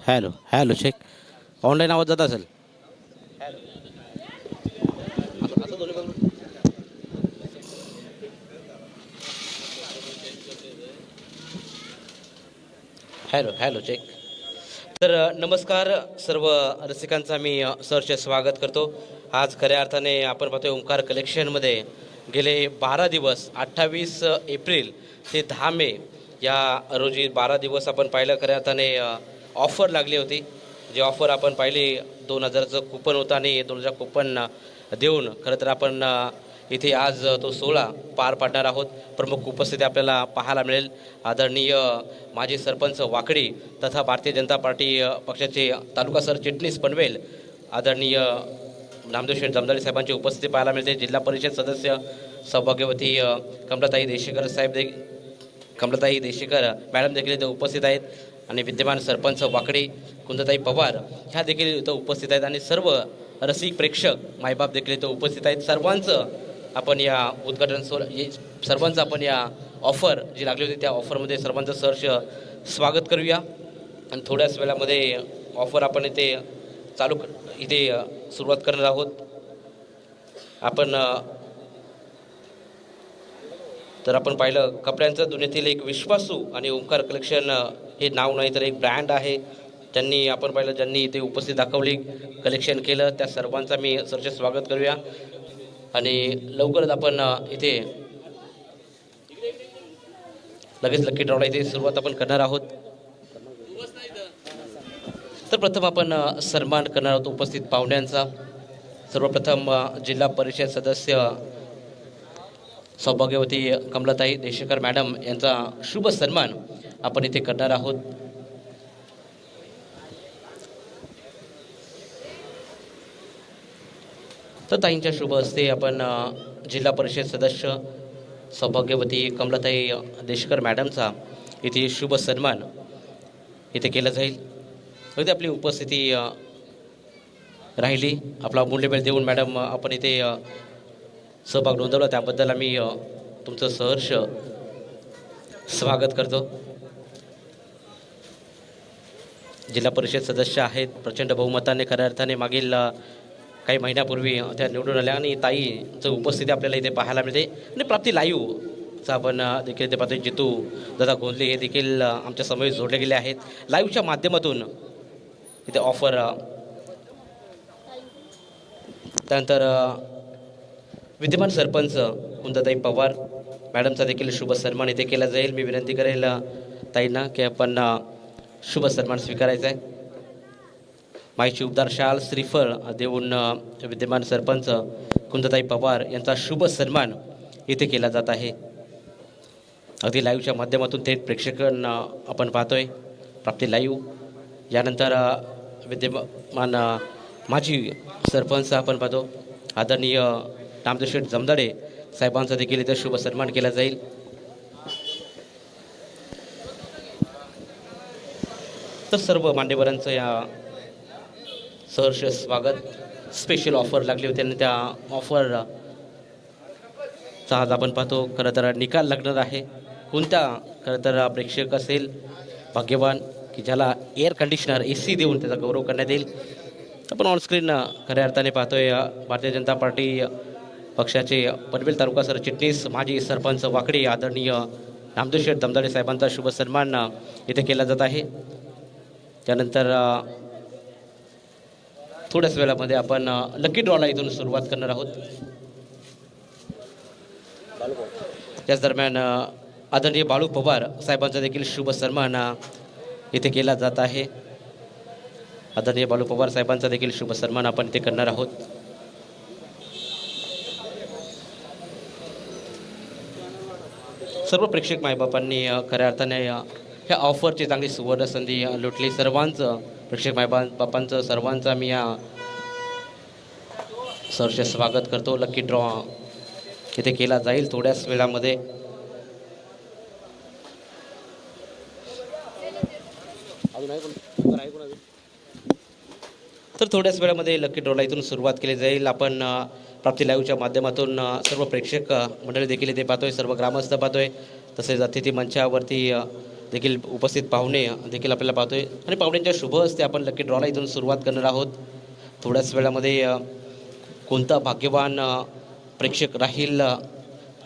Hello hello check. Online आवाज जात असेल. Hello hello check. तर नमस्कार सर्व रसिकांचा मी सहर्ष स्वागत करतो. आज खऱ्या अर्थाने आपण पाहतोय ओंकार कलेक्शनमध्ये गेले 12 दिवस 28 एप्रिल ते 10 मे या रोजी 12 दिवस आपण पाहिलं. खऱ्या अर्थाने ऑफर लागली होती. जे ऑफर आपण पाहिली 2000चं कूपन होतं आणि 2000 कूपन देऊन खरं तर आपण इथे आज तो सोहळा पार पाडणार आहोत. प्रमुख उपस्थिती आपल्याला पाहायला मिळेल. आदरणीय माजी सरपंच वाकडी तथा भारतीय जनता पार्टी पक्षाचे तालुका सरचिटणीस पनवेल आदरणीय नामदेव शेठ जमदाडे साहेबांची उपस्थिती पाहायला मिळते. जिल्हा परिषद सदस्य सौभाग्यवती कमलाताई देशेकर कमलाताई देशेकर मॅडम देखील इथं उपस्थित आहेत आणि विद्यमान सरपंच वाकडी कुंदताई पवार ह्या देखील इथं उपस्थित आहेत आणि सर्व रसिक प्रेक्षक मायबाप देखील इथं उपस्थित आहेत. सर्वांचं आपण या उद्घाटन सर्वांचं आपण या ऑफर जी लागली होती त्या ऑफरमध्ये सर्वांचं सहर्ष स्वागत करूया. आणि थोड्याच वेळामध्ये ऑफर आपण इथे इथे सुरुवात करणार आहोत. आपण तर आपण पाहिलं कपड्यांचं दुनियेतील एक विश्वासू आणि ओंकार कलेक्शन हे नाव नाही तर एक ब्रँड आहे. त्यांनी आपण पाहिलं ज्यांनी इथे उपस्थित दाखवली कलेक्शन केलं त्या सर्वांचा मी सहर्ष स्वागत करूया. आणि लवकरच आपण इथे लगेच लकी ड्रॉला इथे सुरुवात आपण करणार आहोत. तर प्रथम आपण सन्मान करणार आहोत उपस्थित पाहुण्यांचा. सर्वप्रथम जिल्हा परिषद सदस्य सौभाग्यवती कमलाताई देशेकर मॅडम यांचा शुभ सन्मान आपण इथे करणार आहोत. तर ताईंच्या शुभ हस्ते आपण जिल्हा परिषद सदस्य सौभाग्यवती कमलाताई देशेकर मॅडमचा इथे शुभ सन्मान इथे केला जाईल. अगदी आपली उपस्थिती राहिली. आपला अमूल्य वेळ देऊन मॅडम आपण इथे सहभाग नोंदवला त्याबद्दल आम्ही तुमचं सहर्ष स्वागत करतो. जिल्हा परिषद सदस्य आहेत. प्रचंड बहुमताने खऱ्या अर्थाने मागील काही महिन्यापूर्वी त्या निवडून आल्या आणि ताईचं उपस्थिती आपल्याला इथे पाहायला मिळते. आणि प्राप्ती लाईव्हचं आपण देखील इथे पाहतो. जितू दादा गोंदले हे देखील आमच्या समोर जोडले गेले आहेत लाईव्हच्या माध्यमातून. इथे ऑफर त्यानंतर विद्यमान सरपंच कुंदताई पवार मॅडमचा देखील शुभ सन्मान इथे केला जाईल. मी विनंती करेल ताईंना की आपण शुभ सन्मान स्वीकारायचा आहे. माईची उबदार शाल श्रीफळ देऊन विद्यमान सरपंच कुंदताई पवार यांचा शुभ सन्मान इथे केला जात आहे. अगदी लाईव्हच्या माध्यमातून थेट प्रेक्षकांना आपण पाहतोय प्राप्ती लाईव्ह. यानंतर विद्यमान माजी सरपंच आपण पाहतो आदरणीय नामदेव शेठ जमदाडे साहेबांचा देखील इथे शुभ सन्मान केला जाईल. तर सर्व मान्यवरांचं या सहर्ष स्वागत. स्पेशल ऑफर लागली होती आणि त्या ऑफरचा आज आपण पाहतो. खरं तर निकाल लागणार आहे. कोणता खरं तर प्रेक्षक असेल भाग्यवान की ज्याला एअर कंडिशनर AC देऊन त्याचा गौरव करण्यात येईल. आपण ऑनस्क्रीन खऱ्या अर्थाने पाहतोय भारतीय जनता पार्टी पक्षाचे पनवेल तालुका सरचिटणीस माजी सरपंच वाकडी आदरणीय नामदेव शेठ दमदाडे साहेबांचा शुभ सन्मान इथे केला जात आहे. त्यानंतर थोड्याच वेळामध्ये आपण लकी ड्रॉला इथून सुरुवात करणार आहोत. त्याच दरम्यान आदरणीय बाळू पवार साहेबांचा देखील शुभ सन्मान इथे केला जात आहे. आदरणीय बाळू पवार साहेबांचा देखील शुभ सन्मान आपण इथे करणार आहोत. सर्व प्रेक्षक मायबापांनी खऱ्या अर्थाने ह्या ऑफरची चांगली सुवर्ण संधी लुटली. सर्वांचं प्रेक्षक मायबापांचं सर्वांचं मी या सहर्ष स्वागत करतो. लकी ड्रॉ इथे केला जाईल थोड्याच वेळामध्ये. तर थोड्याच वेळामध्ये लकी ड्रॉला इथून सुरुवात केली जाईल. आपण प्राप्ती लाईव्हच्या माध्यमातून सर्व प्रेक्षक मंडळी देखील इथे पाहतोय. सर्व ग्रामस्थ पाहतोय. तसेच अतिथी मंचावरती देखील उपस्थित पाहुणे देखील आपल्याला पाहतोय आणि पाहुण्यांच्या शुभ हस्ते आपण लकी ड्रॉला इथून सुरुवात करणार आहोत. थोड्याच वेळामध्ये कोणता भाग्यवान प्रेक्षक राहील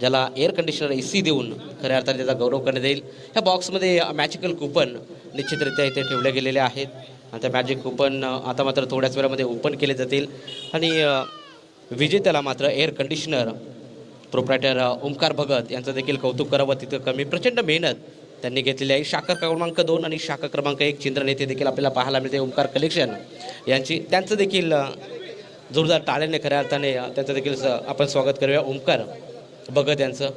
ज्याला एअर कंडिशनर AC देऊन खऱ्या अर्थाने त्याचा गौरव करण्यात येईल. ह्या बॉक्समध्ये मॅजिकल कुपन निश्चितरित्या इथे ठेवले गेलेले आहेत आणि त्या मॅजिक कुपन आता मात्र थोड्याच वेळामध्ये ओपन केले जातील आणि विजेत्याला मात्र air conditioner proprietor Omkar Bhagat यांचं देखील कौतुक करावं. तिथं कमी प्रचंड मेहनत त्यांनी घेतलेली आहे. शाखा क्रमांक 2 आणि शाखा क्रमांक 1 चिंतन येथे देखील आपल्याला पाहायला मिळते ओमकार कलेक्शन यांची. त्यांचं देखील जोरदार टाळ्याने खऱ्या अर्थाने त्यांचं देखील आपण स्वागत करूया. ओमकार भगत यांचं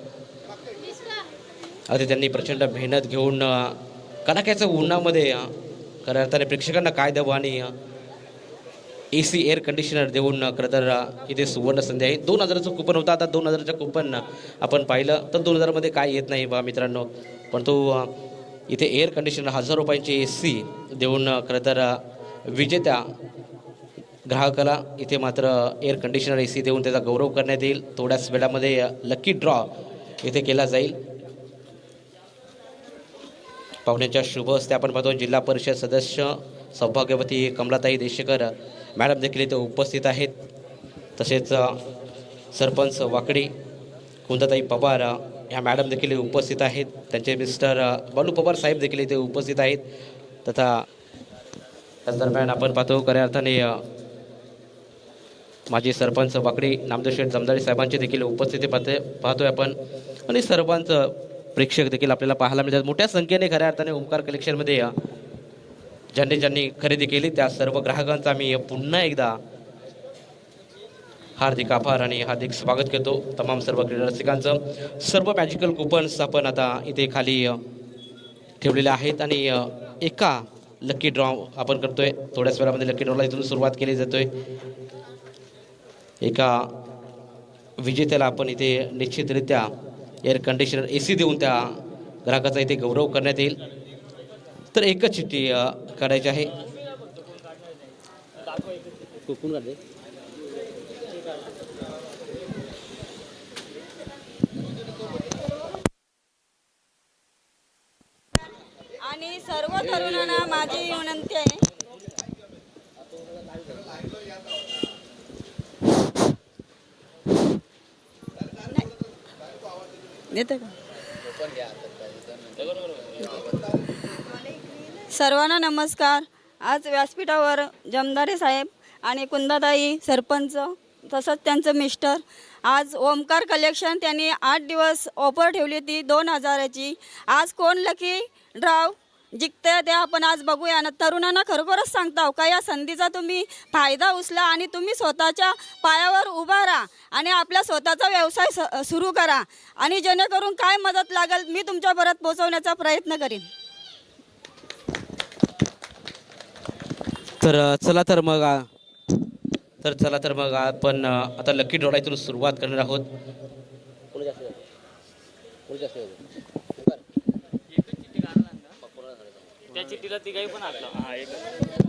अगदी त्यांनी प्रचंड मेहनत घेऊन कडाक्याच्या उन्हामध्ये खऱ्या अर्थाने प्रेक्षकांना काय द्यावं आणि AC एअर कंडिशनर देऊन खरं तर इथे सुवर्ण संधी आहे. 2000चं कुपन होतं. आता 2000चं कुपन आपण पाहिलं तर 2000मध्ये काय येत नाही बा मित्रांनो, पण तो इथे एअर कंडिशनर 1000 रुपयांची AC देऊन खरं तर विजेत्या ग्राहकाला इथे मात्र एअर कंडिशनर AC देऊन त्याचा गौरव करण्यात येईल. थोड्याच वेळामध्ये लकी ड्रॉ इथे केला जाईल. पाहुण्यांच्या शुभ हस्ते आपण पाहतो जिल्हा परिषद सदस्य सौभाग्यवती कमलाताई देशेकर मॅडम देखील इथे उपस्थित आहेत. तसेच सरपंच वाकडी कुंदाताई पवार ह्या मॅडम देखील उपस्थित आहेत. त्यांचे मिस्टर बालू पवार साहेब देखील इथे उपस्थित आहेत. तथा त्याच दरम्यान आपण पाहतो खऱ्या अर्थाने माजी सरपंच वाकडी नामदेव शेठ जमदाडे साहेबांची देखील उपस्थिती पाहतोय आपण आणि सर्वांच प्रेक्षक देखील आपल्याला पाहायला मिळतात. मोठ्या संख्येने खऱ्या अर्थाने ओमकार कलेक्शनमध्ये ज्यांनी खरेदी केली त्या सर्व ग्राहकांचा मी पुन्हा एकदा हार्दिक आभार आणि हार्दिक स्वागत करतो. तमाम सर्व क्रीडा रसिकांचं सर्व मॅजिकल कुपन्स आपण आता इथे खाली ठेवलेले आहेत आणि एका लकी ड्रॉ आपण करतोय. थोड्याच वेळामध्ये लकी ड्रॉला इथून सुरुवात केली जातोय. एका विजेत्याला आपण इथे निश्चितरित्या एअर कंडिशनर AC देऊन त्या ग्राहकाचा इथे गौरव करण्यात येईल. तर एकच चिठ्ठी काढायची आहे. आणि सर्व तरुणांना माझी विनंती आहे देते का? सर्वांना नमस्कार. आज व्यासपीठावर जमदारे साहेब आणि कुंदाताई सरपंच तसंच त्यांचं मिस्टर आज ओमकार कलेक्शन त्यांनी 8 दिवस ऑफर ठेवली होती 2000ची. आज कोण लकी ड्राव जिंकते ते आपण आज बघूया ना. तरुणांना खरोखरच सांगता का या संधीचा तुम्ही फायदा उचला आणि तुम्ही स्वतःच्या पायावर उभा राहा आणि आपला स्वतःचा व्यवसाय सुरू करा आणि जेणेकरून काय मदत लागेल मी तुमच्यापर्यंत पोहोचवण्याचा प्रयत्न करीन. तर चला तर मग आपण आता लकी ड्रॉला इथून सुरुवात करणार आहोत.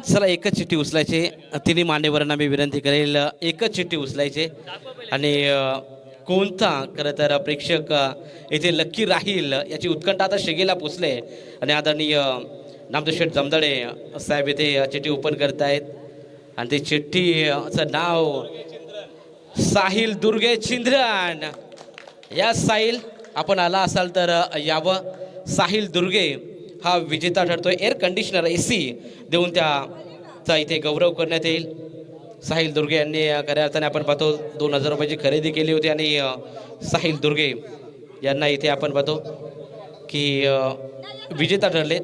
चला एकच चिठ्ठी उचलायचे. तिन्ही मान्यवरांना मी विनंती करेल एकच चिठ्ठी उचलायचे आणि कोणता खरं तर प्रेक्षक इथे लकी राहील याची उत्कंठा आता शिगेला पोचले आणि आदरणीय नामदेव शेठ जमदाडे साहेब इथे चिठ्ठी ओपन करतायत आणि ते चिठ्ठीचं नाव साहिल दुर्गे चिंद्रन. या साहिल आपण आला असाल तर यावं. साहिल दुर्गे हा विजेता ठरतोय. एअर कंडिशनर AC देऊन त्याचा इथे गौरव करण्यात येईल. साहिल दुर्गे यांनी खऱ्या अर्थाने आपण पाहतो 2000 रुपयाची खरेदी केली होती आणि साहिल दुर्गे यांना इथे आपण पाहतो की विजेता ठरलेत.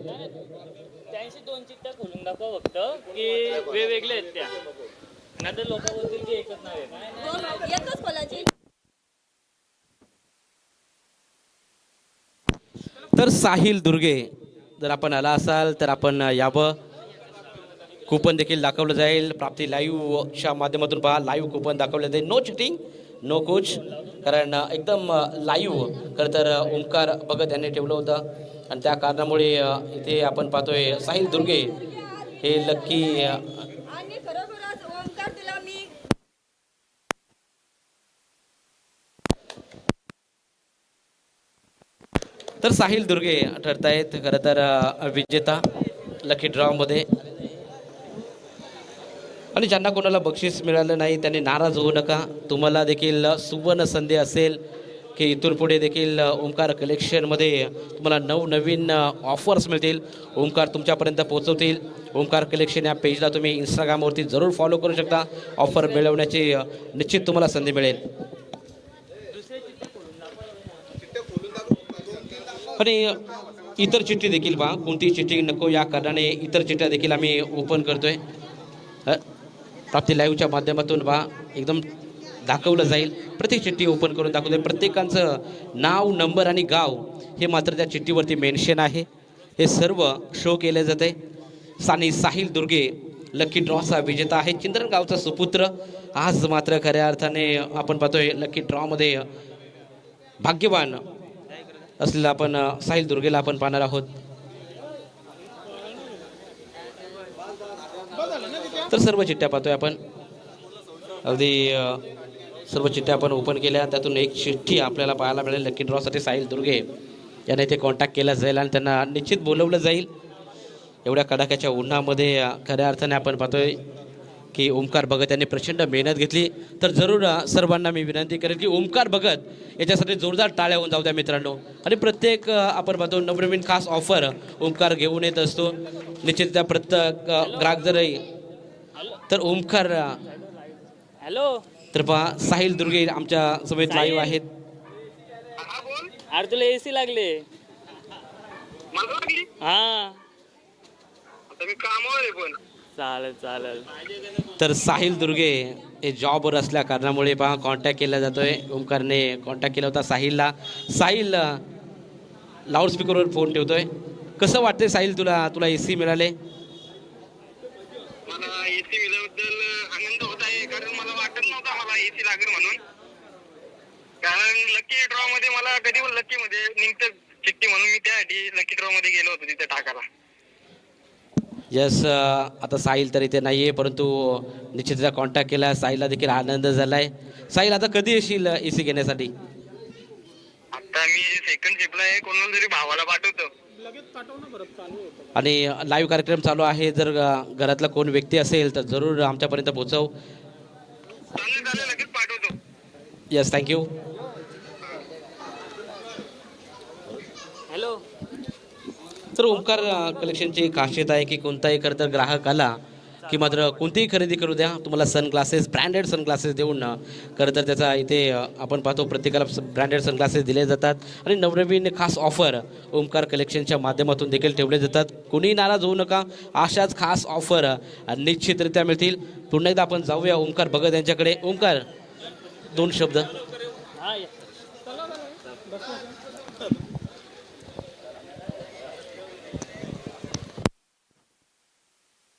त्यांशी 2 चिठ्ठ्या खोलून दाखवा फक्त की वेगवेगळे आहेत त्या. नंतर लोक बोलतील की एकच नाव आहे. एकच खोलायची. तर साहिल दुर्गे जर आपण आला असाल तर आपण यावं. कुपन देखील दाखवलं जाईल. प्राप्ती लाईव्हच्या माध्यमातून पहा. लाईव्ह कुपन दाखवलं जाईल. नो चिटिंग नो कोच, कारण एकदम लाईव्ह खरं तर ओमकार भगत यांनी ठेवलं होतं आणि त्या कारणामुळे इथे आपण पाहतोय साहिल दुर्गे हे लकी. आणि खरोखरच ओमकार तुला मी तर साहिल दुर्गे ठरतायत खरं तर विजेता लकी ड्रॉमध्ये. आणि ज्यांना कोणाला बक्षीस मिळालं नाही त्यांनी नाराज होऊ नका. तुम्हाला देखील सुवर्ण संधी असेल की इथून पुढे देखील ओंकार कलेक्शनमध्ये तुम्हाला नवनवीन ऑफर्स मिळतील. ओंकार तुमच्यापर्यंत पोहोचवतील. ओंकार कलेक्शन या पेजला तुम्ही इंस्टाग्रामवरती जरूर फॉलो करू शकता. ऑफर मिळवण्याची निश्चित तुम्हाला संधी मिळेल. आणि इतर चिठ्ठी देखील पहा, कोणती चिठ्ठी नको या कारणाने इतर चिठ्ठ्या देखील आम्ही ओपन करतोय. प्राप्ती लाईव्हच्या माध्यमातून पहा एकदम दाखवलं जाईल. प्रत्येक चिठ्ठी ओपन करून दाखवते. प्रत्येकाचं नाव, नंबर आणि गाव हे मात्र त्या चिठ्ठीवरती मेन्शन आहे. हे सर्व शो केले जाते. साहिल दुर्गे लकी ड्रॉचा विजेता आहे. चिंद्रन गावचा सुपुत्र. आज मात्र खऱ्या अर्थाने आपण पाहतोय लकी ड्रॉमध्ये भाग्यवान असलेला आपण साहिल दुर्गेला आपण पाहणार आहोत. तर सर्व चिठ्ठ्या पाहतोय आपण. अगदी सर्व चिठ्ठ्या आपण ओपन केल्या. त्यातून एक चिठ्ठी आपल्याला पाहायला मिळेल. लकी ड्रॉसाठी साहिल दुर्गे यांना इथे कॉन्टॅक्ट केला जाईल आणि त्यांना निश्चित बोलवलं जाईल. एवढ्या कडाक्याच्या उन्हामध्ये खऱ्या अर्थाने आपण पाहतोय की ओंकार भगत यांनी प्रचंड मेहनत घेतली. तर जरूर सर्वांना मी विनंती करेन की ओंकार भगत याच्यासाठी जोरदार टाळ्या होऊन जाऊ द्या मित्रांनो. आणि प्रत्येक आपण पाहतो नवनवीन खास ऑफर ओंकार घेऊन येत असतो. निश्चित त्या प्रत्येक ग्राहक जरही तर ओंकार हॅलो तर पहा साहिल दुर्गे आमच्या समेत लाईव्ह आहेत. अरे तुला एसी लागले. हा चालेल चालेल. तर साहिल दुर्गे हे जॉबवर असल्या कारणामुळे पहा कॉन्टॅक्ट केला जातोय. ओंकारने कॉन्टॅक्ट केला होता साहिलला. साहिल लाऊडस्पीकरवर फोन ठेवतोय. कसं वाटतंय साहिल तुला एसी मिळाले? मला एसी मिळाल्याबद्दल आनंद होत आहे. कारण मला वाटत नव्हतं मला एसी लागेल म्हणून. कारण लकी ड्रॉ मध्ये मला कधी पण लकी मध्ये निघतं चिठ्ठी म्हणून मी त्यासाठी लकी ड्रॉ मध्ये गेलो होतो तिथे टाकायला. यस आता साहिल तर इथे नाही आहे परंतु निश्चित त्याचा कॉन्टॅक्ट केला. साहिलला देखील आनंद झाला आहे. साहिल आता कधी येशील एसी घेण्यासाठी? आता मी सेकंड शिपला आहे. कोणाला तरी भावाला पाठवतो. आणि लाईव्ह कार्यक्रम चालू आहे. जर घरातला कोण व्यक्ती असेल तर जरूर आमच्यापर्यंत पोहोचव. चालेल चालेल लगेच पाठवतो. Yes thank you. हॅलो. तर ओंकार कलेक्शनची खासियत आहे की कोणताही खरं तर ग्राहक आला की मात्र कोणतीही खरेदी करू द्या तुम्हाला सनग्लासेस ब्रँडेड सनग्लासेस देऊन खरं तर त्याचा इथे आपण पाहतो प्रत्येकाला ब्रँडेड सनग्लासेस दिले जातात. आणि नवनवीन खास ऑफर ओंकार कलेक्शनच्या माध्यमातून देखील ठेवले जातात. कोणीही नाराज होऊ नका. अशाच खास ऑफर निश्चितरित्या मिळतील. पुन्हा एकदा आपण जाऊया ओंकार भगत यांच्याकडे. ओंकार दोन शब्द. हा